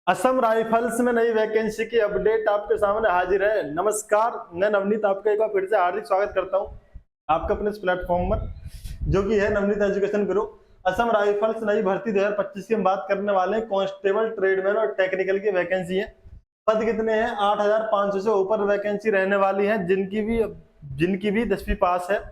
Assam rifles में नई vacancy की अपडेट आपके सामने हाजिर है। नमस्कार, मैं नवनीत आपका एक बार फिर से हार्दिक स्वागत करता हूं आपका अपने इस प्लेटफॉर्म पर, जो कि है Navneet education bureau. Assam rifles नई भर्ती 2025 की हम बात करने वाले हैं। कांस्टेबल, ट्रेडमैन और टेक्निकल की वैकेंसी है। पद कितने हैं? 8,500 से ऊपर वैकेंसी रहने वाली है। जिनकी भी 10वीं पास है,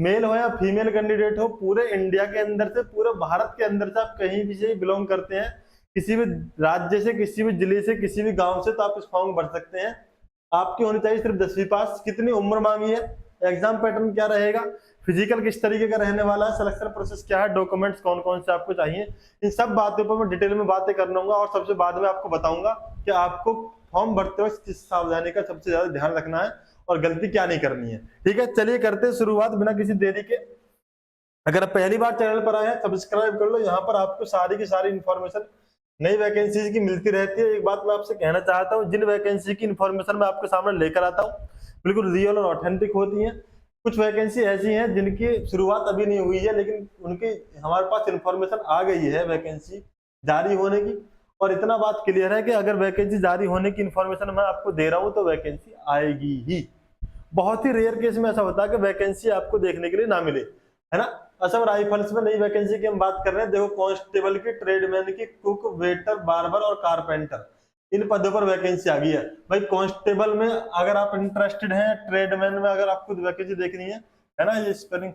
मेल हो या फीमेल कैंडिडेट हो, पूरे इंडिया के अंदर से, पूरे भारत के अंदर से, आप कहीं भी से बिलोंग करते हैं, किसी भी राज्य से, किसी भी जिले से, किसी भी गांव से, तो आप इस फॉर्म भर सकते हैं। आपकी होनी चाहिए सिर्फ 10वीं पास। कितनी उम्र मांगी है? एग्जाम पैटर्न क्या रहेगा? फिजिकल किस तरीके का रहने वाला है? सिलेक्शन प्रोसेस क्या है? डॉक्यूमेंट्स कौन कौन से आपको चाहिए? इन सब बातों पर मैं डिटेल में बातें कर लूंगा और सबसे बाद में आपको बताऊंगा कि आपको फॉर्म भरते वक्त किस सावधानी का सबसे ज्यादा ध्यान रखना है और गलती क्या नहीं करनी है। ठीक है, चलिए करते हैं शुरुआत बिना किसी देरी के। अगर आप पहली बार चैनल पर आए हैं, सब्सक्राइब कर लो। यहाँ पर आपको सारी की सारी इन्फॉर्मेशन नई वैकेंसीज की मिलती रहती है। एक बात मैं आपसे कहना चाहता हूँ, जिन वैकेंसी की इन्फॉर्मेशन मैं आपके सामने लेकर आता हूँ, बिल्कुल रियल और ऑथेंटिक होती है। कुछ वैकेंसी ऐसी हैं जिनकी शुरुआत अभी नहीं हुई है, लेकिन उनकी हमारे पास इन्फॉर्मेशन आ गई है वैकेंसी जारी होने की। और इतना बात क्लियर है कि अगर वैकेंसी जारी होने की इन्फॉर्मेशन मैं आपको दे रहा हूँ तो वैकेंसी आएगी ही। बहुत ही रेयर केस में ऐसा होता है कि वैकेंसी आपको देखने के लिए ना मिले, है ना। असम राइफल्स में नई वैकेंसी की हम बात कर रहे हैं। देखो, कांस्टेबल की, ट्रेडमैन की, कुक, वेटर, बार्बर और कारपेंटर, इन पदों पर वैकेंसी आ गई है। भाई, कांस्टेबल में अगर आप इंटरेस्टेड हैं, ट्रेडमैन में अगर आपको वैकेंसी देखनी है ना, ये स्पेलिंग,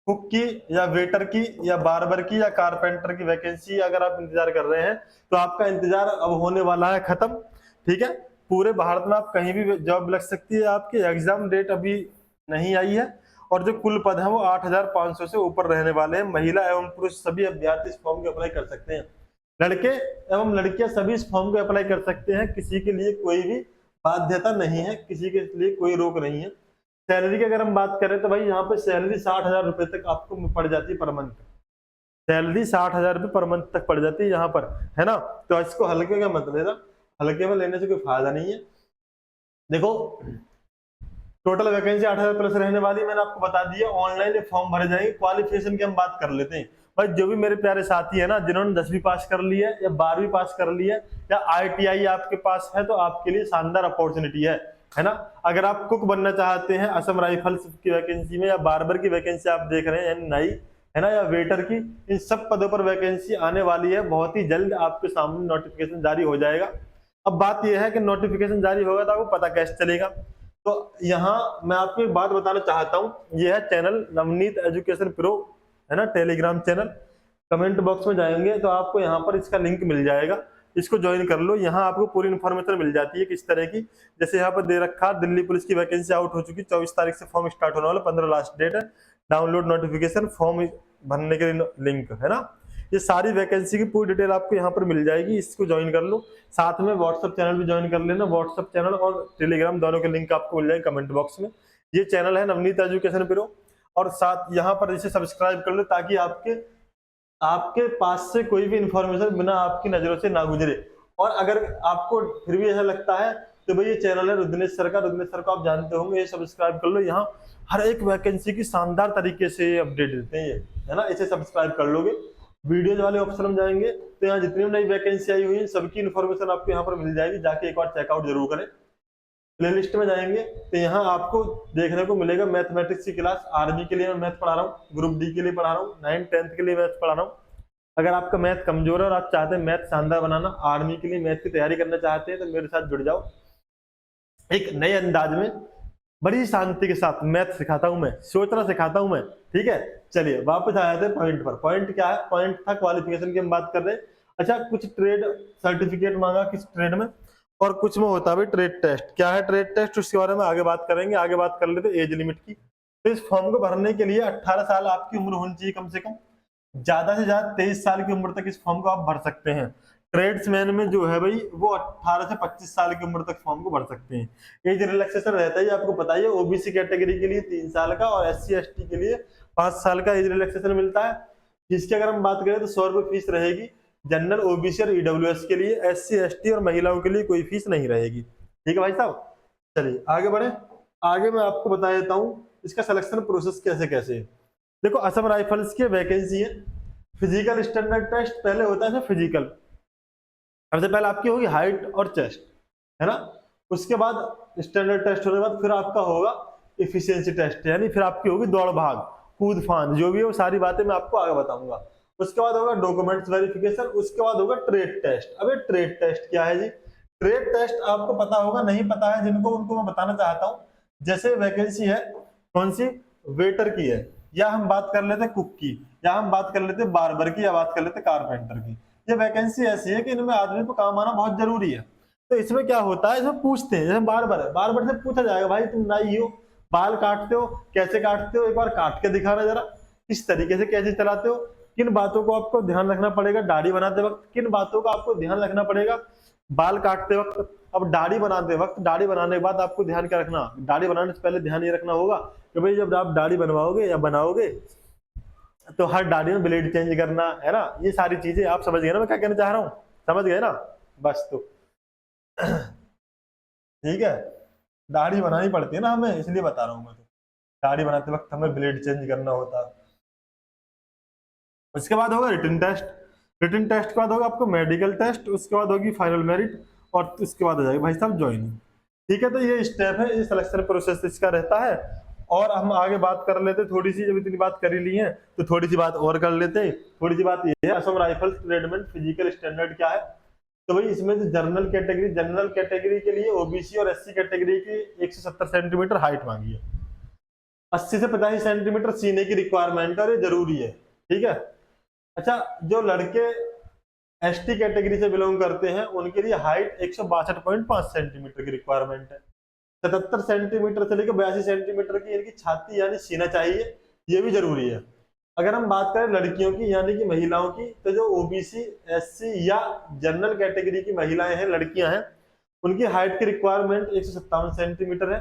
कुक की या वेटर की या बार्बर की या कारपेंटर की वैकेंसी अगर आप इंतजार कर रहे हैं, तो आपका इंतजार अब होने वाला है खत्म। ठीक है, पूरे भारत में आप कहीं भी जॉब लग सकती है। आपकी एग्जाम डेट अभी नहीं आई है और जो कुल पद है वो 8,500 से ऊपर रहने वाले हैं। महिला एवं पुरुष सभी अभ्यर्थी इस फॉर्म को अप्लाई कर सकते हैं। लड़के एवं लड़कियां सभी इस फॉर्म को अप्लाई कर सकते हैं। किसी के लिए कोई भी बाध्यता नहीं है, किसी के लिए कोई रोक नहीं है। सैलरी की अगर हम बात करें तो भाई यहाँ पे सैलरी 60,000 रुपए तक आपको पड़ जाती है पर मंथ। सैलरी 60,000 रुपए पर मंथ तक पड़ जाती है यहाँ पर, है ना। तो इसको हल्के का मत लेना, हल्के में लेने से कोई फायदा नहीं है। देखो, टोटल वैकेंसी 8,000 प्लस रहने वाली, मैंने आपको बता दिया। ऑनलाइन फॉर्म भरे जाएंगे। क्वालिफिकेशन की हम बात कर लेते हैं। भाई, जो भी मेरे प्यारे साथी है ना, जिन्होंने 10वीं पास कर ली है या 12वीं पास कर ली है या ITI आपके पास है, तो आपके लिए शानदार अपॉर्चुनिटी है ना। अगर आप कुक बनना चाहते हैं असम राइफल्स की वैकेंसी में, या बार्बर की वैकेंसी आप देख रहे हैं नई, है ना, या वेटर की, इन सब पदों पर वैकेंसी आने वाली है। बहुत ही जल्द आपके सामने नोटिफिकेशन जारी हो जाएगा। अब बात यह है कि नोटिफिकेशन जारी होगा तो आपको पता कैसे चलेगा। तो यहाँ मैं आपको एक बात बताना चाहता हूँ। ये है चैनल नवनीत एजुकेशन प्रो, है ना, टेलीग्राम चैनल। कमेंट बॉक्स में जाएंगे तो आपको यहाँ पर इसका लिंक मिल जाएगा, इसको ज्वाइन कर लो। यहाँ आपको पूरी इन्फॉर्मेशन मिल जाती है किस तरह की। जैसे यहाँ पर दे रखा, दिल्ली पुलिस की वैकेंसी आउट हो चुकी, 24 तारीख से फॉर्म स्टार्ट होने वाला, 15 लास्ट डेट है। डाउनलोड नोटिफिकेशन, फॉर्म भरने के लिए लिंक, है ना। ये सारी वैकेंसी की पूरी डिटेल आपको यहाँ पर मिल जाएगी, इसको ज्वाइन कर लो। साथ में व्हाट्सएप चैनल भी ज्वाइन कर लेना। व्हाट्सएप चैनल और टेलीग्राम दोनों के लिंक आपको मिल जाएंगे कमेंट बॉक्स में। ये चैनल है नवनीत एजुकेशन ब्यूरो, और साथ यहाँ पर इसे सब्सक्राइब कर लो ताकि आपके आपके पास से कोई भी इंफॉर्मेशन बिना आपकी नजरों से ना गुजरे। और अगर आपको फिर भी ऐसा लगता है तो भाई, ये चैनल है रुद्नेश सर का, रुद्नेश सर को आप जानते होंगे, ये सब्सक्राइब कर लो। यहाँ हर एक वैकेंसी की शानदार तरीके से अपडेट देते हैं ये, है ना। इसे सब्सक्राइब कर लोगे, वीडियोज वाले ऑप्शन में जाएंगे तो यहाँ जितनी भी नई वैकेंसी आई हुई है सबकी इन्फॉर्मेशन आपको यहाँ पर मिल जाएगी। जाके एक बार चेकआउट जरूर करें। प्लेलिस्ट में जाएंगे तो यहाँ आपको देखने को मिलेगा मैथमेटिक्स की क्लास। आर्मी के लिए मैं मैथ पढ़ा रहा हूँ, ग्रुप डी के लिए पढ़ा रहा हूँ, 9th-10th के लिए मैथ पढ़ा रहा हूँ। अगर आपका मैथ कमजोर है और आप चाहते हैं मैथ शानदार बनाना, आर्मी के लिए मैथ की तैयारी करना चाहते हैं, तो मेरे साथ जुड़ जाओ। एक नए अंदाज में, बड़ी शांति के साथ मैथ सिखाता हूं मैं, सोचना सिखाता हूं मैं। ठीक है, चलिए वापस आ जाते हैं पॉइंट पर। पॉइंट क्या है? पॉइंट था क्वालिफिकेशन की हम बात कर रहे हैं। अच्छा, कुछ ट्रेड सर्टिफिकेट मांगा किस ट्रेड में, और कुछ में होता है ट्रेड टेस्ट। क्या है ट्रेड टेस्ट, उसके बारे में आगे बात करेंगे। आगे बात कर लेते एज लिमिट की। तो इस फॉर्म को भरने के लिए 18 साल आपकी उम्र होनी चाहिए कम से कम। ज्यादा से ज्यादा 23 साल की उम्र तक इस फॉर्म को आप भर सकते हैं। ट्रेड्समैन में जो है भाई, वो 18 से 25 साल की उम्र तक फॉर्म को भर सकते हैं। एज रिलैक्सेशन रहता है, आपको पता है। ओबीसी कैटेगरी के लिए 3 साल का और SC/ST के लिए 5 साल का एज रिलैक्सेशन मिलता है। इसकी अगर हम बात करें तो 100 रुपए फीस रहेगी। जनरल, OBC और EWS के लिए। SC/ST और महिलाओं के लिए कोई फीस नहीं रहेगी। ठीक है भाई साहब, चलिए आगे बढ़े। आगे मैं आपको बता देता हूँ इसका सिलेक्शन प्रोसेस कैसे कैसे है। देखो, असम राइफल्स की वैकेंसी है। फिजिकल स्टैंडर्ड टेस्ट पहले होता है फिजिकल, सबसे पहले आपकी होगी हाइट और चेस्ट, है ना। उसके बाद स्टैंडर्ड टेस्ट होने के बाद फिर आपका होगा इफिशियंसी टेस्ट, यानी फिर आपकी होगी दौड़ भाग कूद फांद, जो भी है वो सारी बातें मैं आपको आगे बताऊंगा। उसके बाद होगा डॉक्यूमेंट्स वेरिफिकेशन, उसके बाद होगा ट्रेड टेस्ट। अब ये ट्रेड टेस्ट क्या है जी? ट्रेड टेस्ट आपको पता होगा, नहीं पता है जिनको उनको मैं बताना चाहता हूँ। जैसे वैकेंसी है कौन सी, वेटर की है, या हम बात कर लेते कुक की, या हम बात कर लेते बार्बर की, या बात कर लेते कारपेंटर की। ये वैकेंसी ऐसी है कि इनमें आदमी को काम आना बहुत जरूरी है। तो इसमें क्या होता है, इसमें पूछते हैं, जैसे बार्बर है, बार्बर से पूछा जाएगा भाई तुम नाई हो, बाल काटते हो, कैसे काटते हो, एक बार काट के दिखाना जरा, किस तरीके से कैसे चलाते हो, किन बातों को आपको ध्यान रखना पड़ेगा दाढ़ी बनाते वक्त, किन बातों का आपको ध्यान रखना पड़ेगा बाल काटते वक्त। अब दाढ़ी बनाते वक्त, दाढ़ी बनाने के बाद आपको ध्यान क्या रखना, दाढ़ी बनाने से पहले ध्यान ये रखना होगा कि भाई जब आप दाढ़ी बनवाओगे या बनाओगे तो हर दाढ़ी में ब्लेड चेंज करना है ना। ये सारी चीजें आप समझ गए ना मैं क्या कहना चाह रहा हूँ, समझ गए ना। बस तो ठीक है, दाढ़ी बनानी पड़ती है ना हमें, इसलिए बता रहा हूँ मैं। तो दाढ़ी बनाते वक्त हमें ब्लेड चेंज करना होता। उसके बाद होगा रिटन टेस्ट, रिटन टेस्ट के बाद होगा आपको मेडिकल टेस्ट, उसके बाद होगी फाइनल मेरिट, और उसके बाद हो जाएगी भाई साहब ज्वाइनिंग। ठीक है, तो ये स्टेप है, ये सिलेक्शन प्रोसेस इसका रहता है। और हम आगे बात कर लेते थोड़ी सी, जब इतनी बात कर ही ली है तो थोड़ी सी बात और कर लेते। थोड़ी सी बात ये है, Assam rifles tradesmen physical standard क्या है। तो भाई इसमें जो जनरल कैटेगरी के लिए ओबीसी और एससी कैटेगरी की 170 सेंटीमीटर हाइट मांगी है, 80 से 85 सेंटीमीटर सीने की रिक्वायरमेंट है और ये जरूरी है। ठीक है, अच्छा जो लड़के एसटी कैटेगरी से बिलोंग करते हैं उनके लिए हाइट 162.5 सेंटीमीटर की रिक्वायरमेंट है। 77 सेंटीमीटर से लेकर 82 सेंटीमीटर की इनकी छाती यानी सीना चाहिए, ये भी जरूरी है। अगर हम बात करें लड़कियों की यानी कि महिलाओं की, तो जो ओबीसी एससी या जनरल कैटेगरी की महिलाएं हैं, लड़कियां हैं, उनकी हाइट की रिक्वायरमेंट 157 सेंटीमीटर है।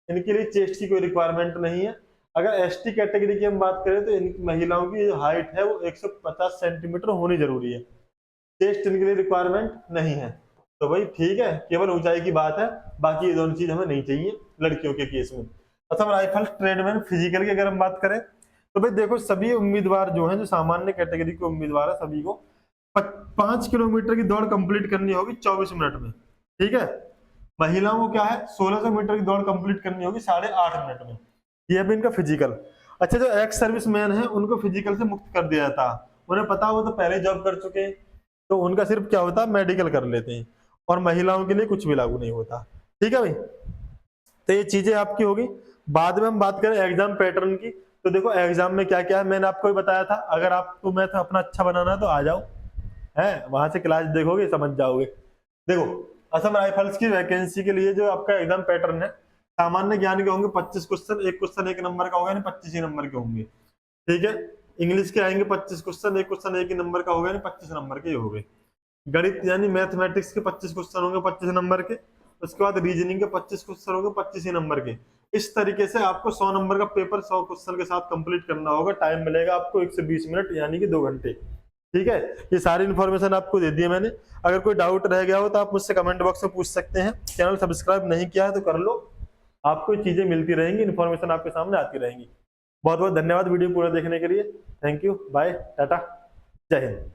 इनके लिए चेस्ट की कोई रिक्वायरमेंट नहीं है। अगर एसटी कैटेगरी की हम बात करें तो इन महिलाओं की जो हाइट है वो 150 सेंटीमीटर होनी जरूरी है, चेस्ट इनके लिए रिक्वायरमेंट नहीं है। तो भाई ठीक है, केवल ऊंचाई की बात है, बाकी ये दोनों चीज हमें नहीं चाहिए लड़कियों के केस में। असम राइफल ट्रेडमैन फिजिकल की अगर हम बात करें तो भाई देखो सभी उम्मीदवार जो हैं, जो सामान्य कैटेगरी के उम्मीदवार है, सभी को 5 किलोमीटर की दौड़ कंप्लीट करनी होगी 24 मिनट में। ठीक है, महिलाओं को क्या है 1600 मीटर की दौड़ कंप्लीट करनी होगी 8.5 मिनट में। ये भी इनका फिजिकल। अच्छा जो एक्स सर्विस मैन है उनको फिजिकल से मुक्त कर दिया जाता, उन्हें पता वो तो पहले जॉब कर चुके हैं, तो उनका सिर्फ क्या होता है मेडिकल कर लेते हैं, और महिलाओं के लिए कुछ भी लागू नहीं होता। ठीक है भाई, तो ये चीजें आपकी होगी। बाद में हम बात करें एग्जाम पैटर्न की, तो देखो एग्जाम में क्या क्या है मैंने आपको भी बताया था। अगर आपको मैथ अपना अच्छा बनाना है तो आ जाओ, है वहां से क्लास देखोगे समझ जाओगे। देखो असम राइफल्स की वैकेंसी के लिए जो आपका एग्जाम पैटर्न है, सामान्य ज्ञान के होंगे 25 क्वेश्चन, एक क्वेश्चन 1 नंबर का होगा, यानी 25 ही नंबर के होंगे। ठीक है, इंग्लिश के आएंगे 25 क्वेश्चन, एक क्वेश्चन 1 ही नंबर का होगा, यानी 25 नंबर के हो गए। गणित यानी मैथमेटिक्स के 25 क्वेश्चन होंगे 25 नंबर के। उसके बाद रीजनिंग के 25 क्वेश्चन होंगे 25 ही नंबर के। इस तरीके से आपको 100 नंबर का पेपर 100 क्वेश्चन के साथ कंप्लीट करना होगा। टाइम मिलेगा आपको 120 मिनट यानी कि 2 घंटे। ठीक है, ये सारी इन्फॉर्मेशन आपको दे दी है मैंने। अगर कोई डाउट रह गया हो तो आप मुझसे कमेंट बॉक्स में पूछ सकते हैं। चैनल सब्सक्राइब नहीं किया है तो कर लो, आपको चीजें मिलती रहेंगी, इन्फॉर्मेशन आपके सामने आती रहेंगी। बहुत बहुत धन्यवाद वीडियो पूरा देखने के लिए। थैंक यू, बाय, टाटा, जय हिंद।